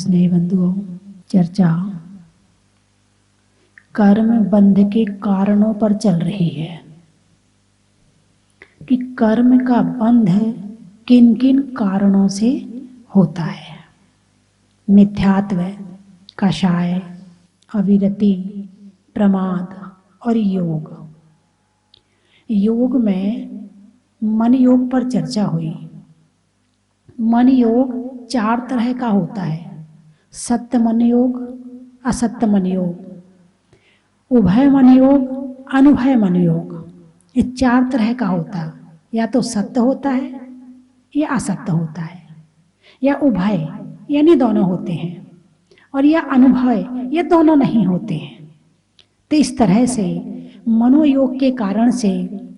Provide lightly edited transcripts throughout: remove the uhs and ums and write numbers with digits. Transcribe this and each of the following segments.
स्नेही बंधुओं, चर्चा कर्म बंध के कारणों पर चल रही है कि कर्म का बंध किन किन कारणों से होता है। मिथ्यात्व, कषाय, अविरति, प्रमाद और योग। योग में मन योग पर चर्चा हुई। मन योग 4 तरह का होता है: सत्य मन योग, असत्य मन योग, उभय मन योग, अनुभय मन योग। ये 4 तरह का होता है। या तो सत्य होता है, या असत्य होता है, या उभय यानी दोनों होते हैं, और या अनुभय, ये दोनों नहीं होते हैं। तो इस तरह से मनोयोग के कारण से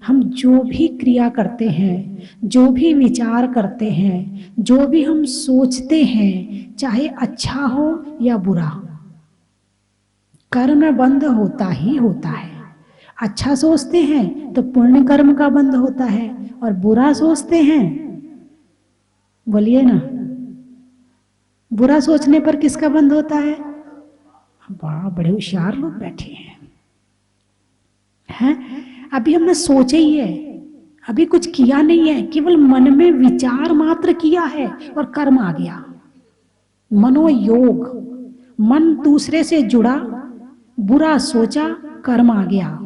हम जो भी क्रिया करते हैं, जो भी विचार करते हैं, जो भी हम सोचते हैं, चाहे अच्छा हो या बुरा, कर्म बंध होता ही होता है। अच्छा सोचते हैं तो पुण्य कर्म का बंध होता है, और बुरा सोचते हैं, बोलिए ना, बुरा सोचने पर किसका बंध होता है? वाह, बड़े होशियार लोग बैठे हैं। अभी हमने सोचा ही है, अभी कुछ किया नहीं है, केवल मन में विचार मात्र किया है और कर्म आ गया। मनोयोग, मन दूसरे से जुड़ा, बुरा सोचा, कर्म आ गया।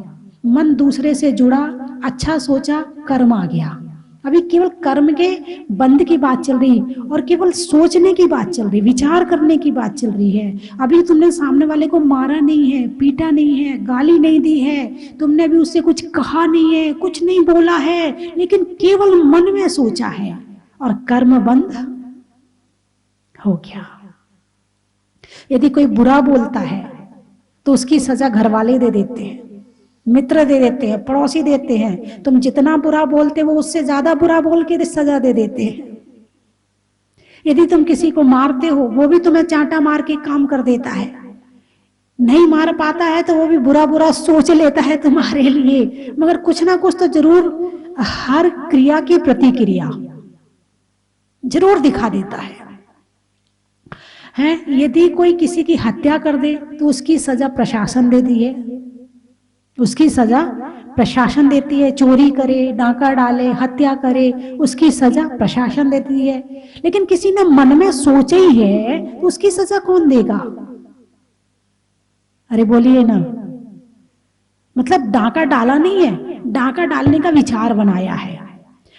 मन दूसरे से जुड़ा, अच्छा सोचा, कर्म आ गया। अभी केवल कर्म के बंध की बात चल रही, और केवल सोचने की बात चल रही, विचार करने की बात चल रही है। अभी तुमने सामने वाले को मारा नहीं है, पीटा नहीं है, गाली नहीं दी है, तुमने अभी उससे कुछ कहा नहीं है, कुछ नहीं बोला है, लेकिन केवल मन में सोचा है और कर्म बंध हो गया। यदि कोई बुरा बोलता है तो उसकी सजा घर वाले दे देते हैं, मित्र दे देते हैं, पड़ोसी देते हैं। तुम जितना बुरा बोलते हो, वो उससे ज्यादा बुरा बोल के सजा दे देते हैं। यदि तुम किसी को मारते हो, वो भी तुम्हें चांटा मार के काम कर देता है। नहीं मार पाता है तो वो भी बुरा बुरा सोच लेता है तुम्हारे लिए, मगर कुछ ना कुछ तो जरूर हर क्रिया की प्रतिक्रिया जरूर दिखा देता है। यदि कोई किसी की हत्या कर दे तो उसकी सजा प्रशासन देती है, उसकी सजा प्रशासन देती है। चोरी करे, डाका डाले, हत्या करे, उसकी सजा प्रशासन देती है। लेकिन किसी ने मन में सोचा ही है तो उसकी सजा कौन देगा? अरे बोलिए ना, मतलब डाका डाला नहीं है, डाका डालने का विचार बनाया है।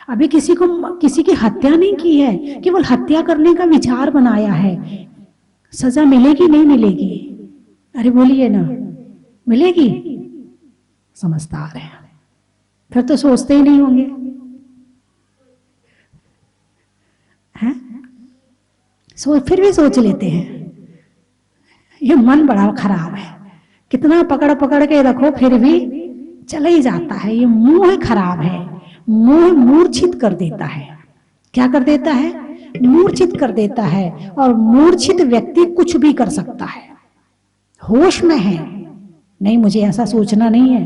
अभी किसी की हत्या नहीं की है, केवल हत्या करने का विचार बनाया है। सजा मिलेगी नहीं मिलेगी? अरे बोलिए ना, मिलेगी? समझदार है, फिर तो सोचते ही नहीं होंगे, हैं? फिर भी सोच लेते हैं। ये मन बड़ा खराब है, कितना पकड़ पकड़ के रखो फिर भी चला ही जाता है। ये मोह खराब है, मोह मूर्छित कर देता है। क्या कर देता है? मूर्छित कर देता है। और मूर्छित व्यक्ति कुछ भी कर सकता है। होश में है, नहीं मुझे ऐसा सोचना नहीं है,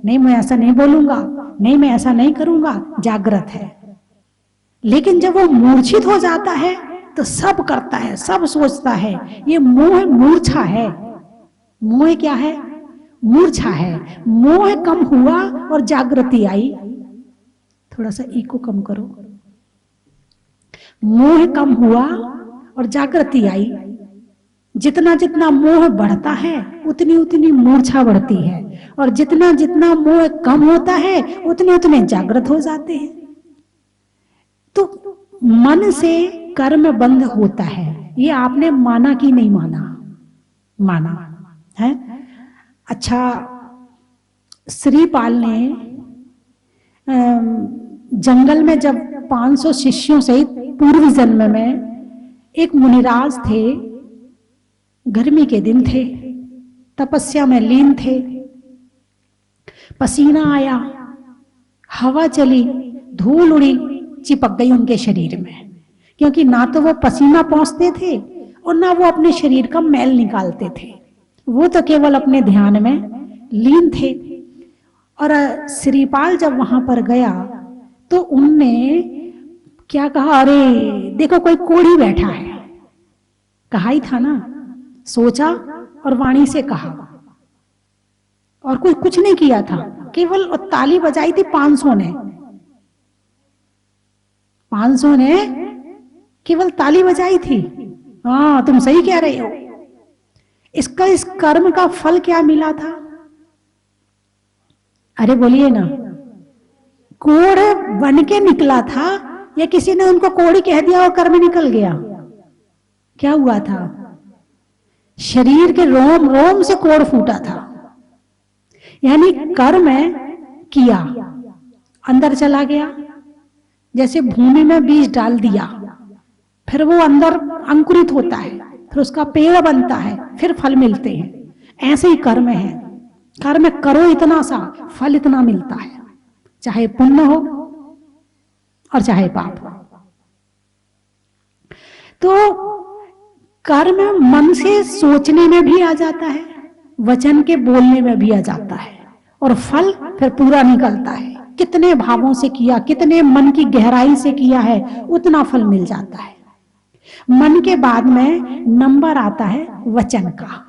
नहीं मैं ऐसा नहीं बोलूंगा, नहीं मैं ऐसा नहीं करूंगा, जागृत है। लेकिन जब वो मूर्छित हो जाता है तो सब करता है, सब सोचता है। ये मोह मूर्छा है। मोह क्या है? मूर्छा है। मोह कम हुआ और जागृति आई। थोड़ा सा इको कम करो। मोह कम हुआ और जागृति आई। जितना जितना मोह बढ़ता है उतनी उतनी मूर्छा बढ़ती है, और जितना जितना मोह कम होता है उतने उतने जागृत हो जाते हैं। तो मन से कर्म बंध होता है। ये आपने माना कि नहीं माना? माना है। अच्छा, श्रीपाल ने जंगल में जब 500 शिष्यों सहित पूर्व जन्म में एक मुनिराज थे, गर्मी के दिन थे, तपस्या में लीन थे। पसीना आया, हवा चली, धूल उड़ी, चिपक गई उनके शरीर में, क्योंकि ना तो वो पसीना पोंछते थे और ना वो अपने शरीर का मैल निकालते थे। वो तो केवल अपने ध्यान में लीन थे। और श्रीपाल जब वहां पर गया तो उनने क्या कहा? अरे देखो, कोई कोढ़ी बैठा है। कहा ही था ना, सोचा और वाणी से कहा, और कुछ नहीं किया था, केवल ताली बजाई थी 500 ने, 500 ने केवल ताली बजाई थी। हाँ तुम सही कह रहे हो। इसका इस कर्म का फल क्या मिला था? अरे बोलिए ना, कोढ़ बन के निकला था या किसी ने उनको कोढ़ी कह दिया और कर्म निकल गया? क्या हुआ था? शरीर के रोम रोम से कोढ़ फूटा था, यानी कर्म किया, अंदर चला गया। जैसे भूमि में बीज डाल दिया, फिर वो अंदर अंकुरित होता है, फिर उसका पेड़ बनता है, फिर फल मिलते हैं। ऐसे ही कर्म है, कर्म करो इतना सा, फल इतना मिलता है, चाहे पुण्य हो और चाहे पाप हो। तो कर्म मन से सोचने में भी आ जाता है, वचन के बोलने में भी आ जाता है, और फल फिर पूरा निकलता है। कितने भावों से किया, कितने मन की गहराई से किया है, उतना फल मिल जाता है। मन के बाद में नंबर आता है वचन का।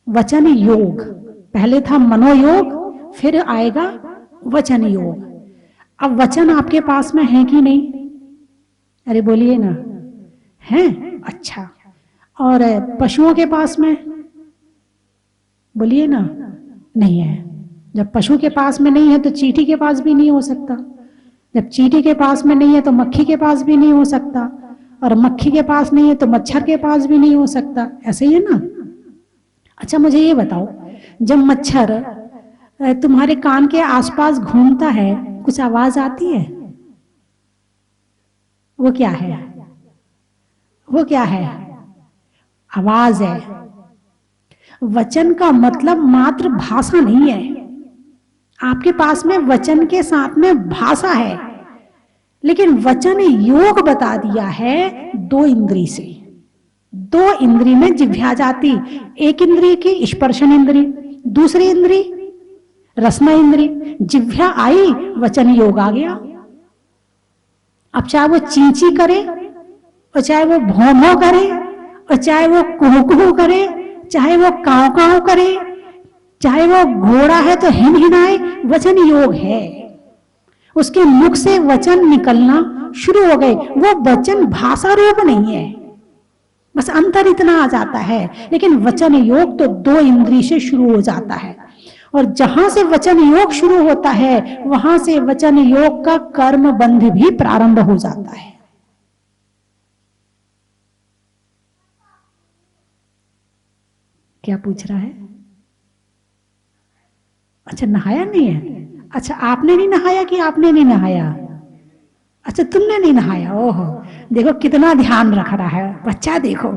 वचन योग, पहले था मनोयोग, फिर आएगा वचन योग। अब वचन आपके पास में है कि नहीं? अरे बोलिए ना, है? अच्छा। और पशुओं के पास में? बोलिए ना, नहीं है। जब पशु के पास में नहीं है तो चींटी के पास भी नहीं हो सकता, जब चींटी के पास में नहीं है तो मक्खी के पास भी नहीं हो सकता, और मक्खी के पास नहीं है तो मच्छर के पास भी नहीं हो सकता। ऐसे ही है ना? अच्छा मुझे ये बताओ, जब मच्छर तुम्हारे कान के आसपास घूमता है, कुछ आवाज आती है? वो क्या है? वो क्या है? आवाज है। वचन का मतलब मात्र भाषा नहीं है। आपके पास में वचन के साथ में भाषा है, लेकिन वचन योग बता दिया है 2 इंद्री से। 2 इंद्री में जिह्वा जाती, एक इंद्री की स्पर्शन इंद्री, दूसरी इंद्री रसना इंद्री। जिह्वा आई, वचन योग आ गया। अब चाहे वो चींची करे, और चाहे वो भौं भौं करे, और चाहे वो कुहू कुहू करे, चाहे वो काव काव करे, चाहे वो घोड़ा है तो हिन हिनाए, वचन योग है। उसके मुख से वचन निकलना शुरू हो गए। वो वचन भाषा रूप नहीं है, बस अंतर इतना आ जाता है। लेकिन वचन योग तो 2 इंद्री से शुरू हो जाता है, और जहां से वचन योग शुरू होता है वहां से वचन योग का कर्म बंध भी प्रारंभ हो जाता है। क्या पूछ रहा है? अच्छा नहाया नहीं है? अच्छा आपने नहीं नहाया कि आपने नहीं नहाया? अच्छा तुमने नहीं नहाया। ओहो, देखो कितना ध्यान रख रहा है बच्चा। देखो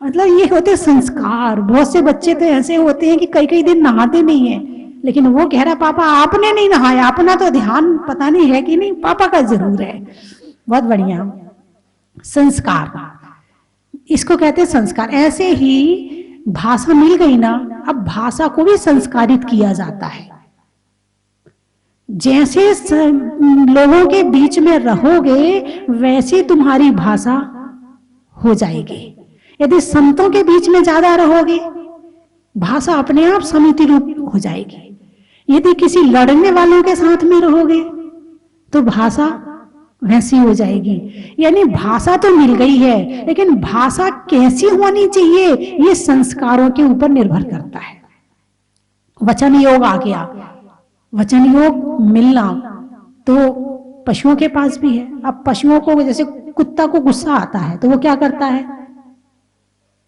मतलब ये होते संस्कार। बहुत से बच्चे तो ऐसे होते हैं कि कई कई दिन नहाते नहीं है, लेकिन वो कह रहा पापा आपने नहीं नहाया। अपना तो ध्यान पता नहीं है कि नहीं, पापा का जरूर है। बहुत बढ़िया। संस्कार, इसको कहते हैं संस्कार। ऐसे ही भाषा मिल गई ना, अब भाषा को भी संस्कारित किया जाता है। जैसे लोगों के बीच में रहोगे वैसे तुम्हारी भाषा हो जाएगी। यदि संतों के बीच में ज्यादा रहोगे, भाषा अपने आप समिति रूप हो जाएगी। यदि किसी लड़ने वालों के साथ में रहोगे तो भाषा वैसी हो जाएगी। यानी भाषा तो मिल गई है, लेकिन भाषा कैसी होनी चाहिए ये संस्कारों के ऊपर निर्भर करता है। वचन योग आ गया। वचन योग मिलना तो पशुओं के पास भी है। अब पशुओं को, जैसे कुत्ता को गुस्सा आता है तो वो क्या करता है?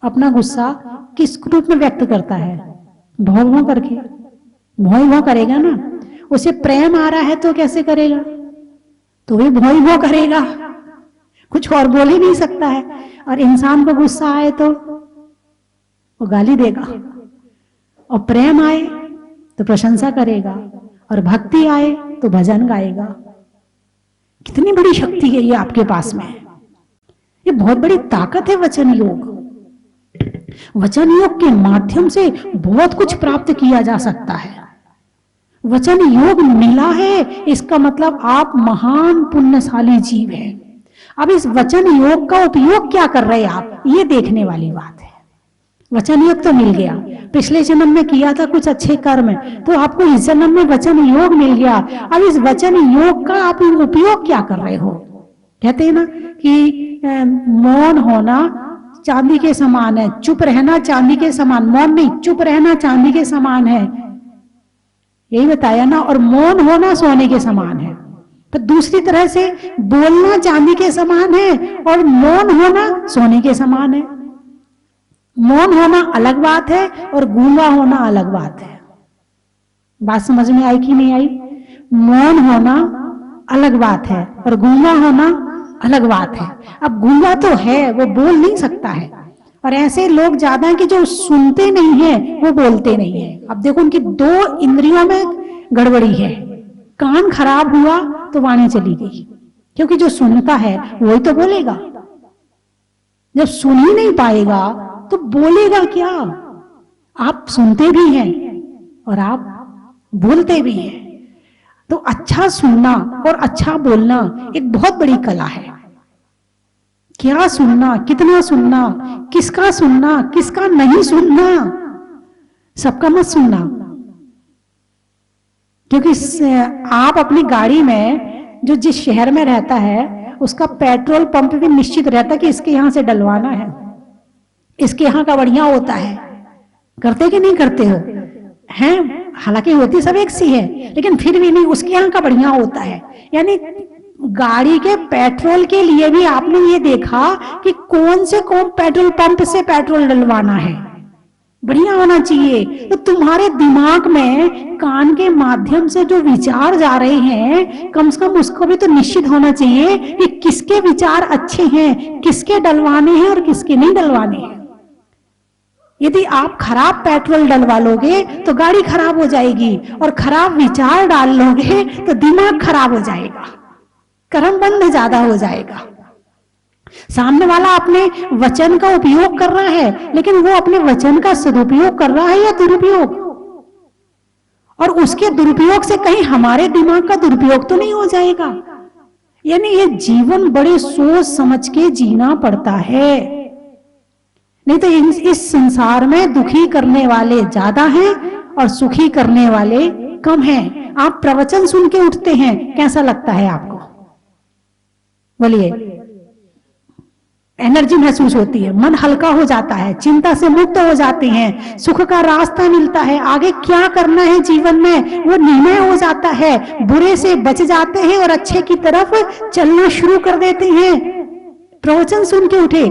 अपना गुस्सा किस रूप में व्यक्त करता है? भौं भौं करके। भौं भौं करेगा ना। उसे प्रेम आ रहा है तो कैसे करेगा? तो भी भौं भौं करेगा, कुछ और बोल ही नहीं सकता है। और इंसान को गुस्सा आए तो वो गाली देगा, और प्रेम आए तो प्रशंसा करेगा, और भक्ति आए तो भजन गाएगा। कितनी बड़ी शक्ति है ये आपके पास में। ये बहुत बड़ी ताकत है वचन योग। वचन योग के माध्यम से बहुत कुछ प्राप्त किया जा सकता है। वचन योग मिला है, इसका मतलब आप महान पुण्यशाली जीव हैं। अब इस वचन योग का उपयोग क्या कर रहे हैं आप, ये देखने वाली बात है। वचन योग तो मिल गया, पिछले जन्म में किया था कुछ अच्छे कर्म, तो आपको इस जन्म में वचन योग मिल गया। अब इस वचन योग का आप उपयोग क्या कर रहे हो? कहते हैं ना कि मौन होना चांदी के समान है, चुप रहना चांदी के समान, मौन नहीं चुप रहना चांदी के समान है, यही बताया ना। और मौन होना सोने के समान है। तो दूसरी तरह से बोलना चांदी के समान है और मौन होना सोने के समान है। मौन होना अलग बात है और गूंगा होना अलग बात है। बात समझ में आई कि नहीं आई? मौन होना अलग बात है और गूंगा होना अलग बात है। अब गूंगा तो है, वो बोल नहीं सकता है, और ऐसे लोग ज्यादा हैं कि जो सुनते नहीं है वो बोलते नहीं है। अब देखो उनकी दो इंद्रियों में गड़बड़ी है, कान खराब हुआ तो वाणी चली गई, क्योंकि जो सुनता है वही तो बोलेगा। जब सुन ही नहीं पाएगा तो बोलेगा क्या? आप सुनते भी हैं और आप बोलते भी हैं। तो अच्छा सुनना और अच्छा बोलना एक बहुत बड़ी कला है। क्या सुनना, कितना सुनना, किसका नहीं सुनना, सबका मत सुनना। क्योंकि आप अपनी गाड़ी में जो जिस शहर में रहता है उसका पेट्रोल पंप भी निश्चित रहता है कि इसके यहां से डलवाना है, इसके यहां का बढ़िया होता है। करते कि नहीं करते हो? हैं, हालांकि होती सब एक सी है, लेकिन फिर भी नहीं, उसके यहां का बढ़िया होता है। यानी गाड़ी के पेट्रोल के लिए भी आपने ये देखा कि कौन पेट्रोल पंप से पेट्रोल डलवाना है, बढ़िया होना चाहिए। तो तुम्हारे दिमाग में कान के माध्यम से जो विचार जा रहे हैं, कम से कम उसको भी तो निश्चित होना चाहिए कि किसके विचार अच्छे हैं, किसके डलवाने हैं और किसके नहीं डलवाने हैं। यदि आप खराब पेट्रोल डलवा लोगे तो गाड़ी खराब हो जाएगी, और खराब विचार डाल लोगे तो दिमाग खराब हो जाएगा, कर्म बंध ज्यादा हो जाएगा। सामने वाला अपने वचन का उपयोग कर रहा है, लेकिन वो अपने वचन का सदुपयोग कर रहा है या दुरुपयोग? और उसके दुरुपयोग से कहीं हमारे दिमाग का दुरुपयोग तो नहीं हो जाएगा? यानी ये जीवन बड़े सोच समझ के जीना पड़ता है, नहीं तो इस संसार में दुखी करने वाले ज्यादा हैं और सुखी करने वाले कम हैं। आप प्रवचन सुन के उठते हैं, कैसा लगता है आपको? बोलिए। एनर्जी महसूस होती है, मन हल्का हो जाता है, चिंता से मुक्त हो जाते हैं, सुख का रास्ता मिलता है, आगे क्या करना है जीवन में वो निर्णय हो जाता है, बुरे से बच जाते हैं और अच्छे की तरफ चलना शुरू कर देते हैं। प्रवचन सुन के उठे,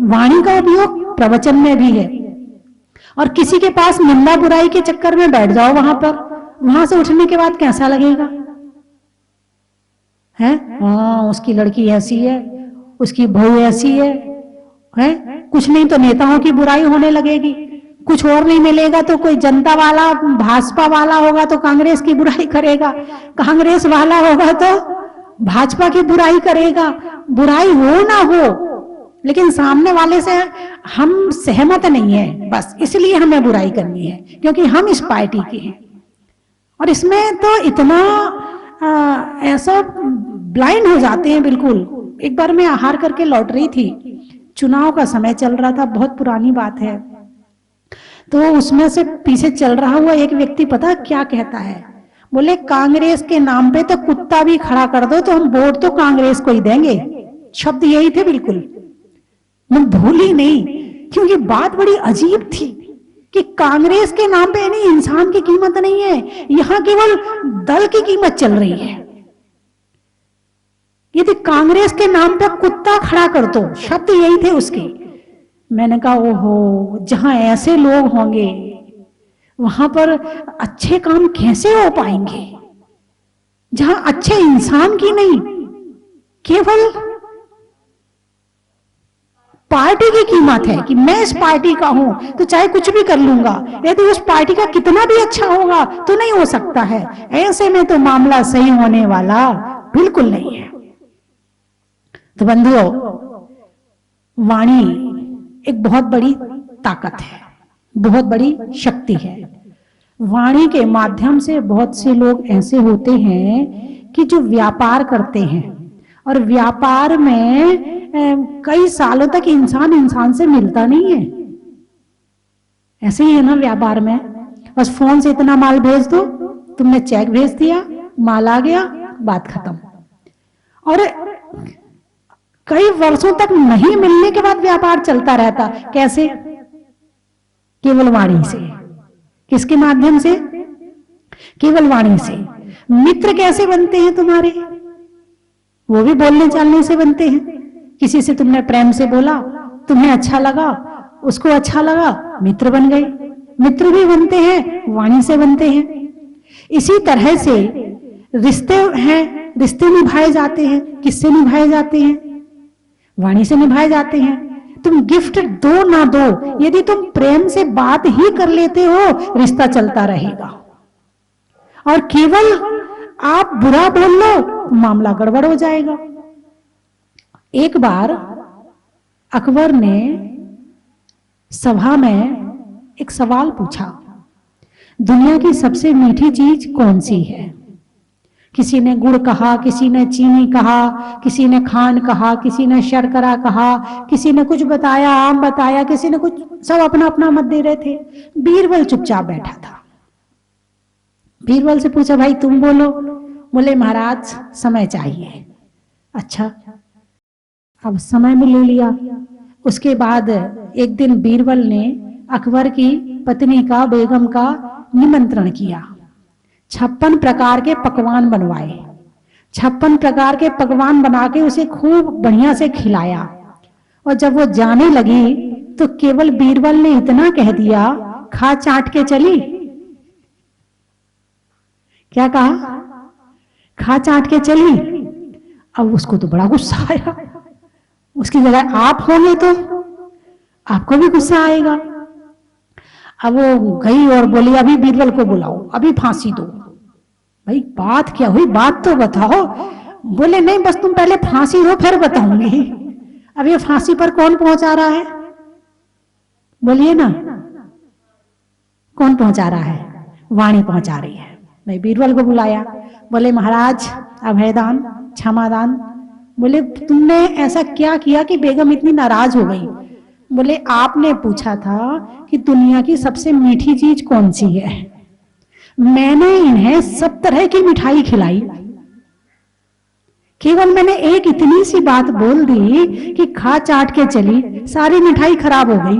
वाणी का उपयोग प्रवचन में भी है। और किसी के पास निंदा बुराई के चक्कर में बैठ जाओ वहां पर, वहां से उठने के बाद कैसा लगेगा? है हाँ, उसकी लड़की ऐसी है, उसकी बहू ऐसी है, कुछ नहीं तो नेताओं की बुराई होने लगेगी, कुछ और नहीं मिलेगा तो कोई जनता वाला भाजपा वाला होगा तो कांग्रेस की बुराई करेगा, कांग्रेस वाला होगा तो भाजपा की बुराई करेगा। बुराई हो ना हो, लेकिन सामने वाले से हम सहमत नहीं है, बस इसलिए हमें बुराई करनी है क्योंकि हम इस पार्टी के हैं। और इसमें तो इतना ऐसा ब्लाइंड हो जाते हैं बिल्कुल। एक बार मैं आहार करके लौट रही थी, चुनाव का समय चल रहा था, बहुत पुरानी बात है। तो उसमें से पीछे चल रहा हुआ एक व्यक्ति पता क्या कहता है, बोले कांग्रेस के नाम पे तो कुत्ता भी खड़ा कर दो तो हम वोट तो कांग्रेस को ही देंगे। शब्द यही थे बिल्कुल, मैं भूली नहीं, क्योंकि बात बड़ी अजीब थी कि कांग्रेस के नाम पे नहीं, इंसान की कीमत नहीं है, यहां केवल दल की कीमत चल रही है। यदि कांग्रेस के नाम पे कुत्ता खड़ा कर दो, शब्द यही थे उसके। मैंने कहा ओहो, जहां ऐसे लोग होंगे वहां पर अच्छे काम कैसे हो पाएंगे, जहां अच्छे इंसान की नहीं, केवल पार्टी की कीमत है कि मैं इस पार्टी का हूं तो चाहे कुछ भी कर लूंगा, यदि उस पार्टी का कितना भी अच्छा होगा तो नहीं हो सकता है। ऐसे में तो मामला सही होने वाला बिल्कुल नहीं है। तो बंधुओं, वाणी एक बहुत बड़ी ताकत है, बहुत बड़ी शक्ति है। वाणी के माध्यम से बहुत से लोग ऐसे होते हैं कि जो व्यापार करते हैं और व्यापार में कई सालों तक इंसान इंसान से मिलता नहीं है। ऐसे ही है ना व्यापार में, बस फोन से इतना माल भेज दो, तुमने चेक भेज दिया, माल आ गया, बात खत्म। और कई वर्षों तक नहीं मिलने के बाद व्यापार चलता रहता। कैसे? केवल वाणी से। किसके माध्यम से? केवल वाणी से। मित्र कैसे बनते हैं तुम्हारे? वो भी बोलने चालने से बनते हैं। किसी से तुमने प्रेम से बोला, तुम्हें अच्छा लगा, उसको अच्छा लगा, मित्र बन गए। मित्र भी बनते हैं, वाणी से बनते हैं। इसी तरह से रिश्ते हैं, रिश्ते निभाए जाते हैं। किससे निभाए जाते हैं? वाणी से निभाए जाते हैं। तुम गिफ्ट दो ना दो, यदि तुम प्रेम से बात ही कर लेते हो, रिश्ता चलता रहेगा। और केवल आप बुरा बोल लो, मामला गड़बड़ हो जाएगा। एक बार अकबर ने सभा में एक सवाल पूछा, दुनिया की सबसे मीठी चीज कौन सी है? किसी ने गुड़ कहा, किसी ने चीनी कहा, किसी ने खांड कहा, किसी ने शर्करा कहा, किसी ने कुछ बताया, आम बताया, किसी ने कुछ, सब अपना अपना मत दे रहे थे। बीरबल चुपचाप बैठा था। बीरबल से पूछा, भाई तुम बोलो। बोले, महाराज समय चाहिए। अच्छा, अब समय में ले लिया। उसके बाद एक दिन बीरबल ने अकबर की पत्नी का, बेगम का निमंत्रण किया। 56 प्रकार के पकवान बनवाए। 56 प्रकार के पकवान बना के उसे खूब बढ़िया से खिलाया। और जब वो जाने लगी तो केवल बीरबल ने इतना कह दिया, खा चाट के चली। क्या कहा? खा चाट के चली। अब उसको तो बड़ा गुस्सा आया। उसकी जगह आप होंगे तो आपको भी गुस्सा आएगा। अब वो गई और बोली, अभी बीरबल को बुलाओ, अभी फांसी दो। भाई बात क्या हुई, बात तो बताओ। बोले, नहीं बस तुम पहले फांसी दो फिर बताऊंगी। अब ये फांसी पर कौन पहुंचा रहा है? बोलिए ना, कौन पहुंचा रहा है? वाणी पहुंचा रही है। भाई बीरबल को बुलाया। बोले, महाराज अभयदान, क्षमादान। बोले, तुमने ऐसा क्या किया कि बेगम इतनी नाराज हो गई? बोले, आपने पूछा था कि दुनिया की सबसे मीठी चीज कौन सी है। मैंने इन्हें सब तरह की मिठाई खिलाई, केवल मैंने एक इतनी सी बात बोल दी कि खा चाट के चली, सारी मिठाई खराब हो गई।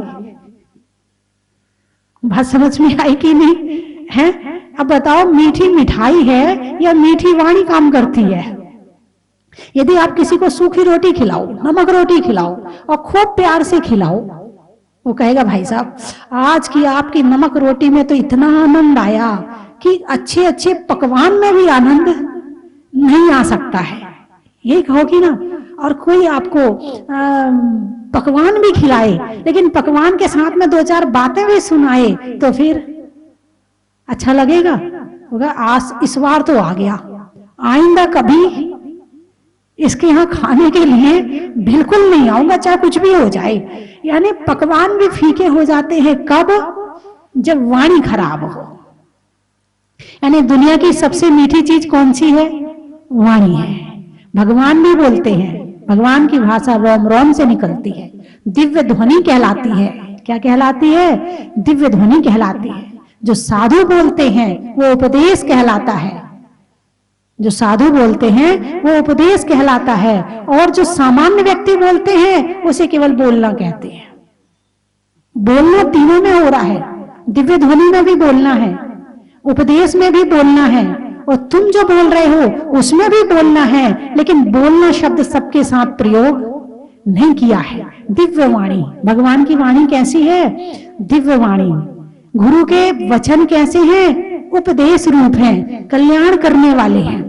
बात समझ में आई कि नहीं है? अब बताओ, मीठी मिठाई है या मीठी वाणी काम करती है? यदि आप किसी को सूखी रोटी खिलाओ, नमक रोटी खिलाओ और खूब प्यार से खिलाओ, वो कहेगा, भाई साहब आज की आपकी नमक रोटी में तो इतना आनंद आया कि अच्छे अच्छे पकवान में भी आनंद नहीं आ सकता है। ये कहोगी ना। और कोई आपको पकवान भी खिलाए, लेकिन पकवान के साथ में 2-4 बातें भी सुनाए, तो फिर अच्छा लगेगा? होगा आज इस बार तो आ गया, आइंदा कभी इसके यहाँ खाने के लिए बिल्कुल नहीं आऊंगा, चाहे कुछ भी हो जाए। यानी पकवान भी फीके हो जाते हैं। कब? जब वाणी खराब हो। यानी दुनिया की सबसे मीठी चीज कौन सी है? वाणी है। भगवान भी बोलते हैं, भगवान की भाषा रोम रोम से निकलती है, दिव्य ध्वनि कहलाती है। क्या कहलाती है? दिव्य ध्वनि कहलाती है। जो साधु बोलते हैं वो उपदेश कहलाता है। जो साधु बोलते हैं वो उपदेश कहलाता है। और जो सामान्य व्यक्ति बोलते हैं उसे केवल बोलना कहते हैं। बोलना तीनों में हो रहा है, दिव्य ध्वनि में भी बोलना है, उपदेश में भी बोलना है, और तुम जो बोल रहे हो उसमें भी बोलना है। लेकिन बोलना शब्द सबके साथ प्रयोग नहीं किया है। दिव्य वाणी, भगवान की वाणी कैसी है? दिव्य वाणी। गुरु के वचन कैसे हैं? उपदेश रूप हैं, कल्याण करने वाले हैं,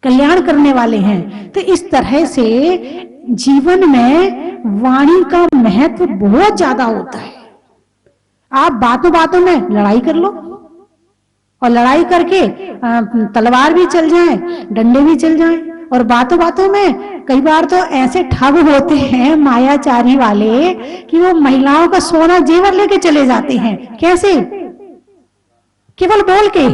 कल्याण करने वाले हैं। तो इस तरह से जीवन में वाणी का महत्व बहुत ज्यादा होता है। आप बातों बातों में लड़ाई कर लो, और लड़ाई करके तलवार भी चल जाए, डंडे भी चल जाए, और बातों बातों में कई बार तो ऐसे ठग होते हैं मायाचारी वाले कि वो महिलाओं का सोना जेवर लेके चले जाते हैं। कैसे? केवल बोल के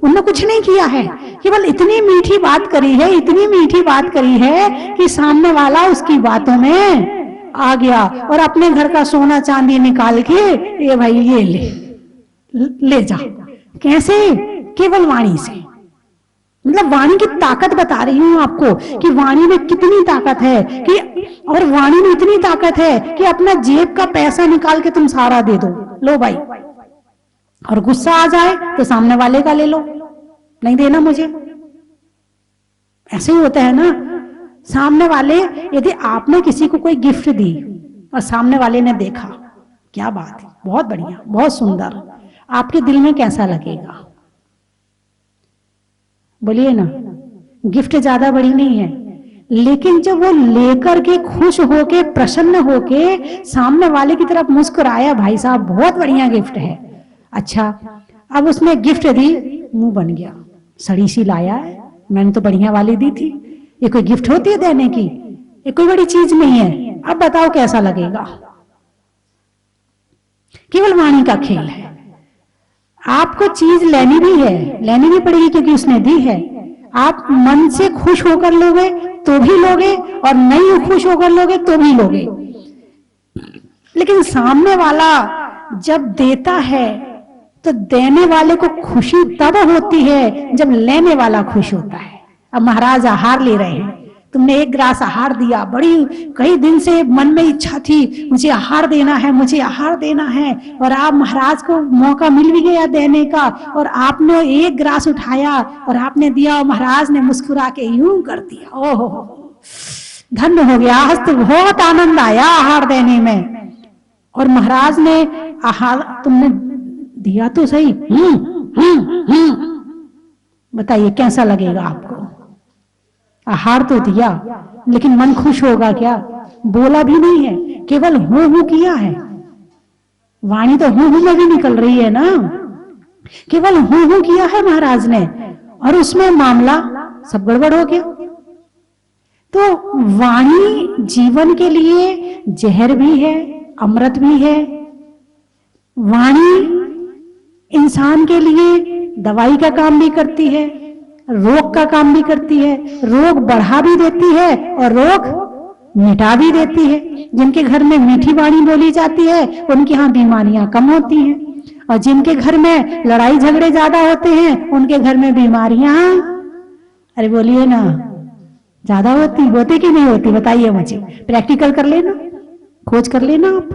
उन्होंने कुछ नहीं किया है, केवल इतनी मीठी बात करी है, इतनी मीठी बात करी है कि सामने वाला उसकी बातों में आ गया और अपने घर का सोना चांदी निकाल के ये भाई ये ले जा। कैसे? केवल वाणी से। मतलब वाणी की ताकत बता रही हूं आपको कि वाणी में कितनी ताकत है कि, और वाणी में इतनी ताकत है कि अपना जेब का पैसा निकाल के तुम सारा दे दो, लो भाई, और गुस्सा आ जाए तो सामने वाले का ले लो, नहीं देना मुझे। ऐसे ही होता है ना, सामने वाले, यदि आपने किसी को कोई गिफ्ट दी और सामने वाले ने देखा, क्या बात है, बहुत बढ़िया, बहुत सुंदर, आपके दिल में कैसा लगेगा? बोलिए ना। गिफ्ट ज्यादा बड़ी नहीं है, लेकिन जब वो लेकर के खुश होके, प्रसन्न होके सामने वाले की तरफ मुस्कुराया, भाई साहब बहुत बढ़िया गिफ्ट है, अच्छा, अब उसने गिफ्ट दी, मुंह बन गया, सड़ी सी लाया है, मैंने तो बढ़िया वाली दी थी, ये कोई गिफ्ट होती है देने की? ये कोई बड़ी चीज नहीं है। अब बताओ कैसा लगेगा? केवल वाणी का खेल है। आपको चीज लेनी भी है, लेनी भी पड़ेगी क्योंकि उसने दी है। आप मन से खुश होकर लोगे तो भी लोगे, और नहीं खुश होकर लोगे तो भी लोगे। लेकिन सामने वाला जब देता है तो देने वाले को खुशी तब होती है जब लेने वाला खुश होता है। अब महाराज आहार ले रहे हैं, तुमने एक ग्रास आहार दिया, बड़ी कई दिन से मन में इच्छा थी मुझे आहार देना है, मुझे आहार देना है, और आप महाराज को मौका मिल भी गया देने का, और आपने एक ग्रास उठाया और आपने दिया, और महाराज ने मुस्कुरा के यूं कर दिया, ओहो धन्य हो गया, आज तो बहुत आनंद आया आहार देने में। और महाराज ने आहार तुमने दिया तो सही, बताइए कैसा लगेगा आपको? आहार तो दिया, लेकिन मन खुश होगा क्या? बोला भी नहीं है, केवल हूं किया है। वाणी तो हूं में भी निकल रही है ना, केवल हूं किया है महाराज ने, और उसमें मामला सब गड़बड़ हो गया। तो वाणी जीवन के लिए जहर भी है, अमृत भी है। वाणी इंसान के लिए दवाई का काम भी करती है, रोग का काम भी करती है, रोग बढ़ा भी देती है और रोग मिटा भी देती है। जिनके घर में मीठी वाणी बोली जाती है उनके यहाँ बीमारियां कम होती हैं, और जिनके घर में लड़ाई झगड़े ज्यादा होते हैं उनके घर में बीमारियां, अरे बोलिए ना, ज्यादा होती कि नहीं होती? बताइए मुझे, प्रैक्टिकल कर लेना, खोज कर लेना आप।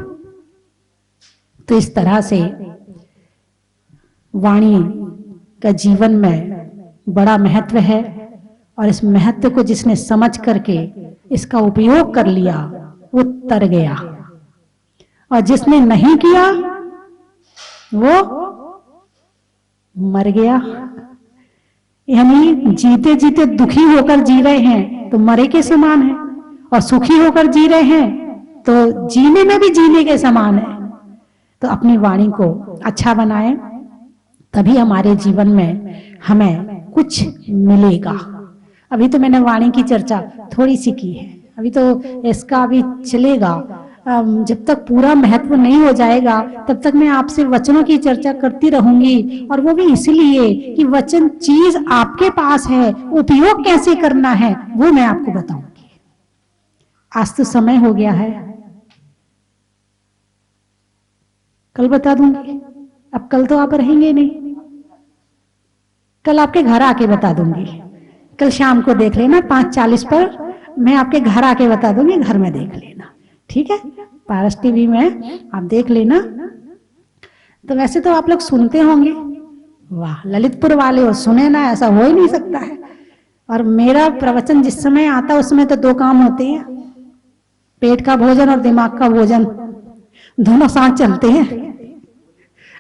तो इस तरह से वाणी का जीवन में बड़ा महत्व है, और इस महत्व को जिसने समझ करके इसका उपयोग कर लिया वो तर गया, और जिसने नहीं किया वो मर गया। यानी जीते जीते दुखी होकर जी रहे हैं तो मरे के समान है, और सुखी होकर जी रहे हैं तो जीने में भी जीने के समान है। तो अपनी वाणी को अच्छा बनाएं, तभी हमारे जीवन में हमें कुछ मिलेगा। अभी तो मैंने वाणी की चर्चा थोड़ी सी की है, अभी तो इसका अभी चलेगा। जब तक पूरा महत्व नहीं हो जाएगा तब तक मैं आपसे वचनों की चर्चा करती रहूंगी, और वो भी इसलिए कि वचन चीज आपके पास है, उपयोग कैसे करना है वो मैं आपको बताऊंगी। आज तो समय हो गया है, कल बता दूंगी। अब कल तो आप रहेंगे नहीं, कल आपके घर आके बता दूंगी। कल शाम को देख लेना 5:40 पर मैं आपके घर आके बता दूंगी, घर में देख लेना, ठीक है? पारस टीवी में आप देख लेना। तो वैसे तो आप लोग सुनते होंगे, वाह ललितपुर वाले हो, सुने ना, ऐसा हो ही नहीं सकता है। और मेरा प्रवचन जिस समय आता है उसमें तो दो काम होते हैं, पेट का भोजन और दिमाग का भोजन, दोनों साथ चलते हैं,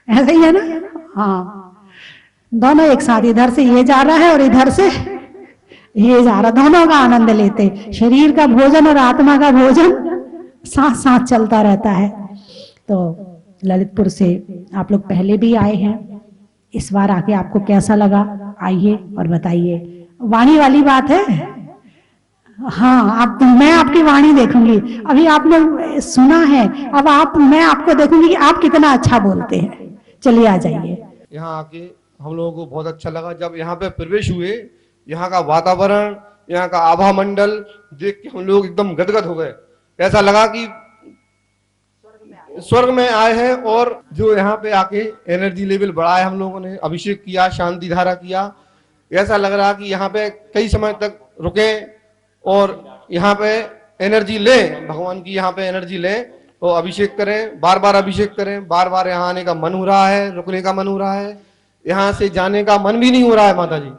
ऐसा ही है ना? हाँ, दोनों एक साथ, इधर से ये जा रहा है और इधर से ये जा रहा, दोनों का आनंद लेते। शरीर का भोजन और आत्मा का भोजन साथ साथ चलता रहता है। तो ललितपुर से आप लोग पहले भी आए हैं, इस बार आके आपको कैसा लगा आइए और बताइए। वाणी वाली बात है, हाँ, आप मैं आपकी वाणी देखूंगी। अभी आपने सुना है, अब मैं आपको देखूंगी कि आप कितना अच्छा बोलते हैं। चलिए आ जाइए। यहाँ आके हम लोगों को बहुत अच्छा लगा। जब यहाँ पे प्रवेश हुए, यहाँ का वातावरण, यहाँ का आभा मंडल देख के हम लोग एकदम गदगद हो गए। ऐसा लगा कि स्वर्ग में आए हैं। और जो यहाँ पे आके एनर्जी लेवल बढ़ाया, हम लोगों ने अभिषेक किया, शांति धारा किया, ऐसा लग रहा कि यहाँ पे कई समय तक रुके और यहाँ पे एनर्जी लें, भगवान की यहाँ पे एनर्जी लें और अभिषेक करें, बार बार अभिषेक करें। बार बार यहाँ आने का मन हो रहा है, रुकने का मन हो रहा है, यहाँ से जाने का मन भी नहीं हो रहा है। माता जी,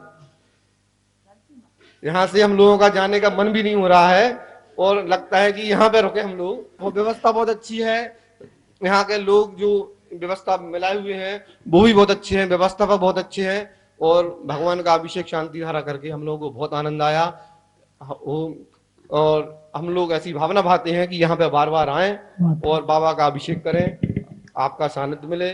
यहाँ से हम लोगों का जाने का मन भी नहीं हो रहा है और लगता है कि यहाँ पे रुके हम लोग। वो व्यवस्था बहुत अच्छी है, यहाँ के लोग जो व्यवस्था मिलाए हुए हैं वो भी बहुत अच्छे हैं, व्यवस्थापक बहुत अच्छे हैं। और भगवान का अभिषेक शांति धारा करके हम लोगों को बहुत आनंद आया। और हम लोग ऐसी भावना भाते हैं कि यहाँ पे बार बार आएं और बाबा का अभिषेक करें, आपका सानिध्य मिले।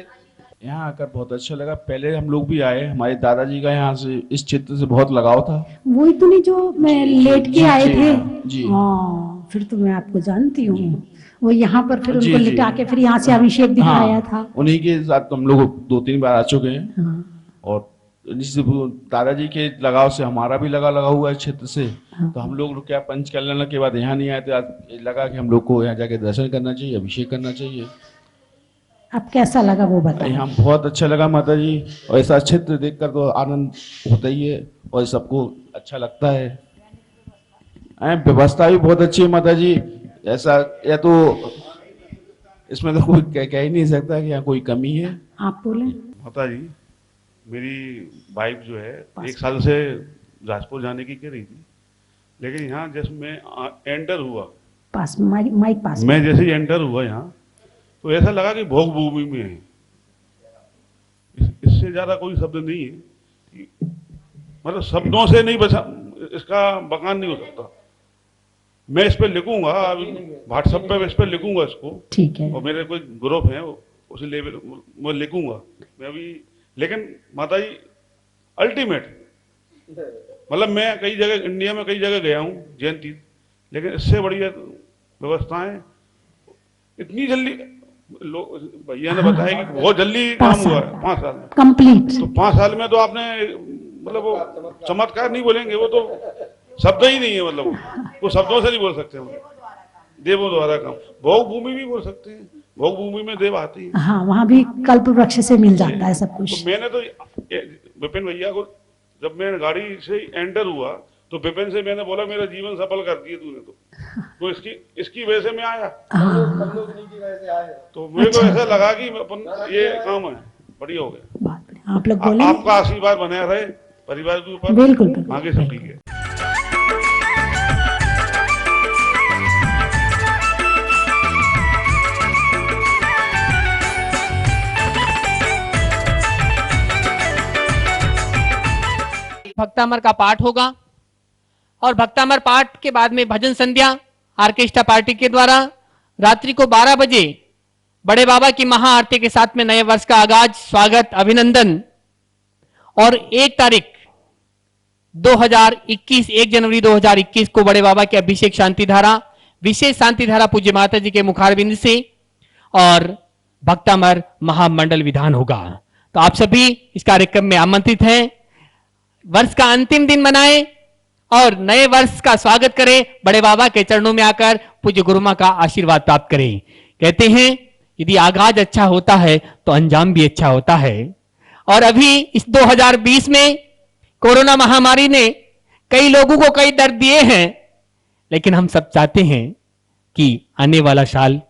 यहाँ आकर बहुत अच्छा लगा। पहले हम लोग भी आए, हमारे दादाजी का यहाँ से इस क्षेत्र से बहुत लगाव था। वही तो नहीं जो मैं लेट के आए थे जी। हाँ, फिर तो मैं आपको जानती हूँ। वो यहाँ पर फिर जी, उनको जी। लिटा के फिर यहाँ से अभिषेक दिखाया था। उन्हीं के साथ हम लोग 2-3 बार आ चुके हैं। हाँ, और दादाजी के लगाव से हमारा भी लगा हुआ है क्षेत्र से। हाँ। तो हम लोग क्या पंच कल्याण के बाद यहाँ नहीं आए थे, आज लगा कि हम लोग को यहाँ जाके दर्शन करना चाहिए, अभिषेक करना चाहिए। अब कैसा लगा वो बताइए। यहाँ बहुत अच्छा लगा माता जी, और ऐसा क्षेत्र देखकर तो आनंद होता ही है और सबको अच्छा लगता है। व्यवस्था भी बहुत अच्छी है माता जी। ऐसा या तो इसमें तो कोई कह ही नहीं सकता कि यहाँ कोई कमी है। आप बोले। माता जी, मेरी वाइफ जो है 1 साल से राजपुर जाने की कह रही थी, लेकिन यहाँ जैसे मैं एंटर हुआ, पास माइक पास मैं जैसे ही एंटर हुआ यहाँ, तो ऐसा लगा कि भोग भूमि में है। इससे ज्यादा कोई शब्द नहीं है कि मतलब शब्दों से नहीं बचा, इसका बखान नहीं हो सकता। मैं इस पे लिखूंगा, व्हाट्सएप पे इस पे लिखूंगा इसको। ठीक है। और मेरे कोई ग्रुप है उसी लेवल मैं लिखूंगा मैं अभी। लेकिन माता जी अल्टीमेट, मतलब मैं कई जगह इंडिया में कई जगह गया हूँ जैन तीर्थ, लेकिन इससे बढ़िया व्यवस्थाएं इतनी जल्दी लोग भैया ने बताया कि बहुत जल्दी काम हुआ है 5 साल में कंप्लीट। तो 5 साल में तो आपने मतलब वो चमत्कार नहीं बोलेंगे, वो तो शब्द ही नहीं है, मतलब वो शब्दों से नहीं बोल सकते हम। देवों द्वारा काम, भोग भूमि भी बोल सकते हैं, भोग भूमि में देव आते हैं। हाँ, वहाँ भी कल्प वृक्ष से मिल जाता है सब कुछ। तो मैंने तो विपिन भैया को जब मैं गाड़ी से एंटर हुआ तो विपिन से मैंने बोला मेरा जीवन सफल कर दिया तूने तो इसकी वजह से मैं आया। तो मेरे को ऐसा लगा कि अपन ये काम है बढ़िया हो गया। बहुत बढ़िया। आप लोग बोले। आपका आशीर्वाद बना रहे परिवार के ऊपर। बिल्कुल बिल्कुल। आगे सब ठीक है। भक्तामर का पाठ होगा और भक्तामर पाठ के बाद में भजन संध्या आर्केस्ट्रा पार्टी के द्वारा रात्रि को 12 बजे बड़े बाबा की महाआरती के साथ में नए वर्ष का आगाज, स्वागत, अभिनंदन। और 1 तारीख 2021 1 जनवरी 2021 को बड़े बाबा के अभिषेक शांति धारा, विशेष शांति धारा पूज्य माता जी के मुखारबिंद से और भक्तामर महामंडल विधान होगा। तो आप सभी इस कार्यक्रम में आमंत्रित हैं। वर्ष का अंतिम दिन मनाएं और नए वर्ष का स्वागत करें। बड़े बाबा के चरणों में आकर पूज्य गुरु मां का आशीर्वाद प्राप्त करें। कहते हैं यदि आगाज अच्छा होता है तो अंजाम भी अच्छा होता है। और अभी इस 2020 में कोरोना महामारी ने कई लोगों को कई दर्द दिए हैं, लेकिन हम सब चाहते हैं कि आने वाला साल,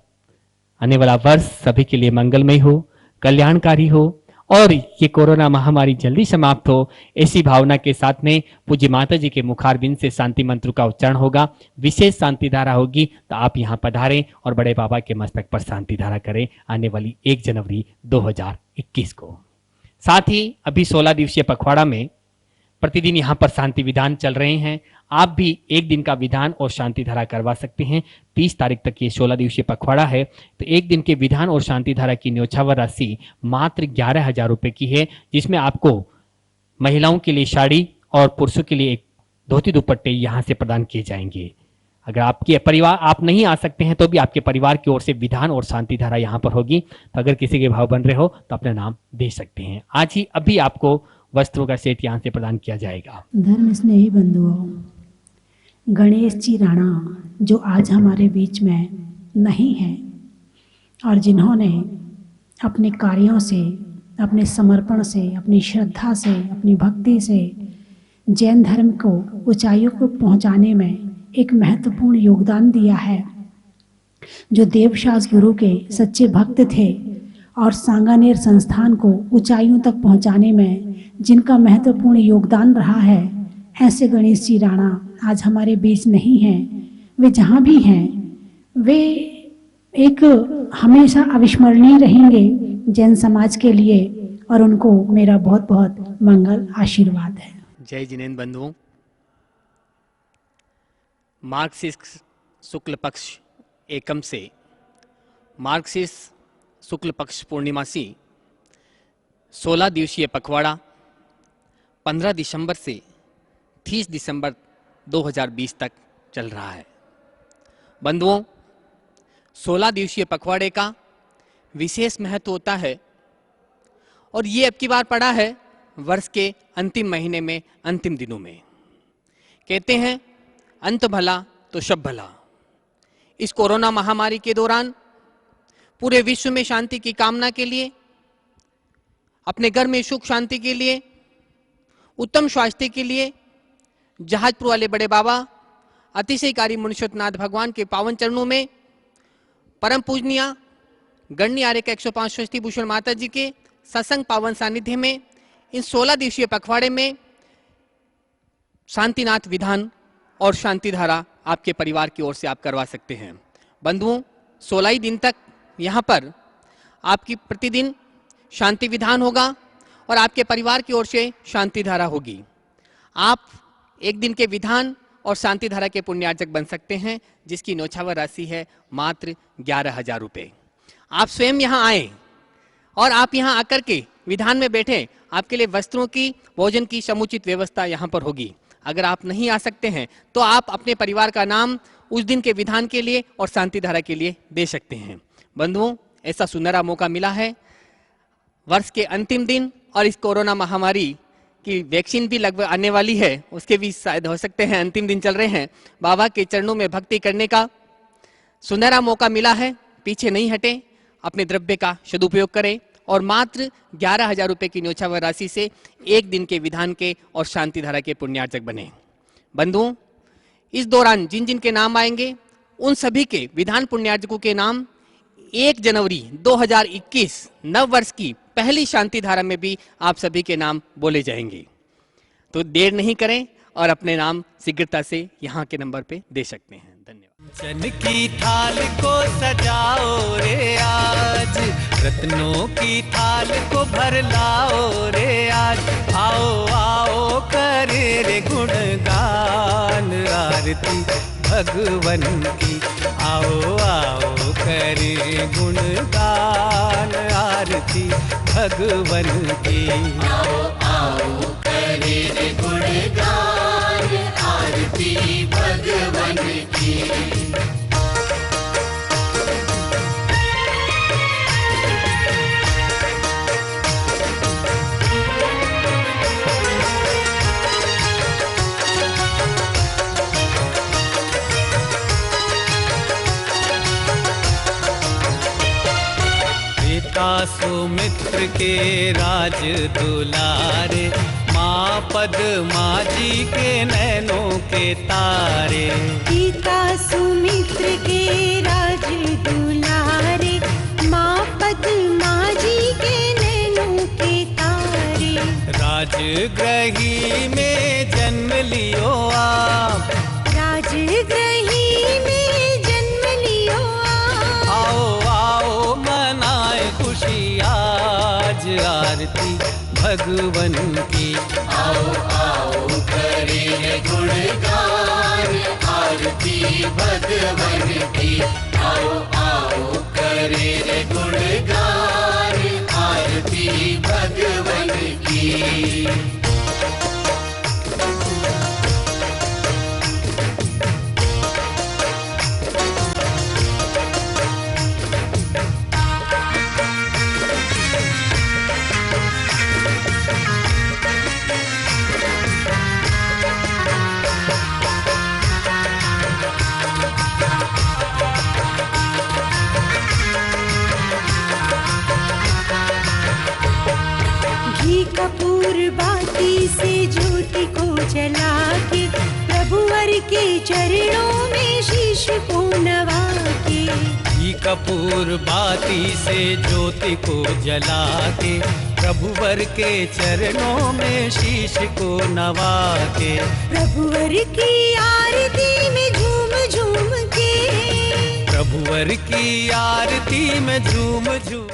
आने वाला वर्ष सभी के लिए मंगलमय हो, कल्याणकारी हो और ये कोरोना महामारी जल्दी समाप्त हो। ऐसी भावना के साथ में पूज्य माता जी के मुखारबिंद से शांति मंत्र का उच्चारण होगा, विशेष शांति धारा होगी। तो आप यहाँ पधारें और बड़े बाबा के मस्तक पर शांति धारा करें आने वाली 1 जनवरी 2021 को। साथ ही अभी 16 दिवसीय पखवाड़ा में प्रतिदिन यहाँ पर शांति विधान चल रहे हैं। आप भी 1 दिन का विधान और शांति धारा करवा सकते हैं। 30 तारीख तक ये 16 दिवसीय पखवाड़ा है। तो 1 दिन के विधान और शांति धारा की न्योछावर राशि मात्र 11,000 रुपये की है, जिसमें आपको महिलाओं के लिए साड़ी और पुरुषों के लिए एक धोती दुपट्टे यहाँ से प्रदान किए जाएंगे। अगर आपके परिवार आप नहीं आ सकते हैं तो भी आपके परिवार की ओर से विधान और शांति धारा यहाँ पर होगी। तो अगर किसी के भाव बन रहे हो तो अपना नाम दे सकते हैं। आज ही अभी आपको वस्त्रों का सेट यहाँ से प्रदान किया जाएगा। धर्म स्नेही बंधुओं, गणेश जी राणा जो आज हमारे बीच में नहीं हैं और जिन्होंने अपने कार्यों से, अपने समर्पण से, अपनी श्रद्धा से, अपनी भक्ति से जैन धर्म को ऊंचाइयों को पहुंचाने में एक महत्वपूर्ण योगदान दिया है, जो देवशास गुरु के सच्चे भक्त थे और सांगानेर संस्थान को ऊंचाइयों तक पहुंचाने में जिनका महत्वपूर्ण योगदान रहा है, ऐसे गणेश जी राणा आज हमारे बीच नहीं हैं। वे जहाँ भी हैं वे एक हमेशा अविस्मरणीय रहेंगे जैन समाज के लिए, और उनको मेरा बहुत बहुत मंगल आशीर्वाद है। जय जिनेन्द्र बंधुओं, मार्गशीर्ष शुक्ल पक्ष एकम से मार्गशीर्ष शुक्ल पक्ष पूर्णिमासी 16 दिवसीय पखवाड़ा 15 दिसंबर से 30 दिसंबर 2020 तक चल रहा है। बंधुओं, 16 दिवसीय पखवाड़े का विशेष महत्व होता है और ये अब की बार पड़ा है वर्ष के अंतिम महीने में, अंतिम दिनों में। कहते हैं अंत भला तो सब भला। इस कोरोना महामारी के दौरान पूरे विश्व में शांति की कामना के लिए, अपने घर में सुख शांति के लिए, उत्तम स्वास्थ्य के लिए जहाजपुर वाले बड़े बाबा अतिशयकारी मुनीश्वरनाथ भगवान के पावन चरणों में परम पूजनीय गण्य आर्य का 105 षष्ठी भूषण माता जी के सत्संग पावन सानिध्य में इन 16 दिवसीय पखवाड़े में शांतिनाथ विधान और शांति धारा आपके परिवार की ओर से आप करवा सकते हैं। बंधुओं, 16 ही दिन तक यहाँ पर आपकी प्रतिदिन शांति विधान होगा और आपके परिवार की ओर से शांति धारा होगी। आप एक दिन के विधान और शांति धारा के पुण्यार्जक बन सकते हैं, जिसकी न्यौछावर राशि है मात्र 11,000 रुपये। आप स्वयं यहाँ आए और आप यहाँ आकर के विधान में बैठे, आपके लिए वस्त्रों की, भोजन की समुचित व्यवस्था यहाँ पर होगी। अगर आप नहीं आ सकते हैं तो आप अपने परिवार का नाम उस दिन के विधान के लिए और शांति धारा के लिए दे सकते हैं। बंधुओं, ऐसा सुनहरा मौका मिला है वर्ष के अंतिम दिन, और इस कोरोना महामारी की वैक्सीन भी लगभग आने वाली है, उसके भी शायद हो सकते हैं अंतिम दिन चल रहे हैं। बाबा के चरणों में भक्ति करने का सुनहरा मौका मिला है। पीछे नहीं हटे, अपने द्रव्य का सदुपयोग करें और मात्र 11,000 रुपये की न्यौछावर राशि से एक दिन के विधान के और शांति धारा के पुण्यार्जक बने। बंधुओं, इस दौरान जिन जिन के नाम आएंगे उन सभी के विधान पुण्यार्जकों के नाम 1 जनवरी 2021 नव वर्ष की पहली शांति धारा में भी आप सभी के नाम बोले जाएंगे। तो देर नहीं करें और अपने नाम शीघ्रता से यहाँ के नंबर पे दे सकते हैं। धन्यवाद। चन की थाल को सजाओ रे आज, रत्नों की थाल को भर लाओ रे आज। आओ आओ करे रे गुणगान आरती भगवन की। आओ आओ करे गुणगान आरती भगवन की। आओ आओ करे रे गुणगान आरती भगवन की। सुमित्र के राज दुलारे, माँ पद्मा जी के नैनों के तारे। पिता सुमित्र के राज दुलारे, माँ पद्मा जी के नैनों के तारे। राजगृही में जन्म लियो आप, राजगृही में जन्म लियो आप। आओ आओ मनाए खुशी आज आरती भगवन की। आओ आओ करे गुणगान आरती भगवन की। आओ आओ करे गुणगान आरती भगवन की। चला के प्रभुवर के चरणों में शीश को नवा के। घी कपूर बाती से ज्योति को जला के प्रभुवर के चरणों में शीश को नवा के। प्रभुवर की आरती में झूम झूम के प्रभुवर की आरती में झूम झूम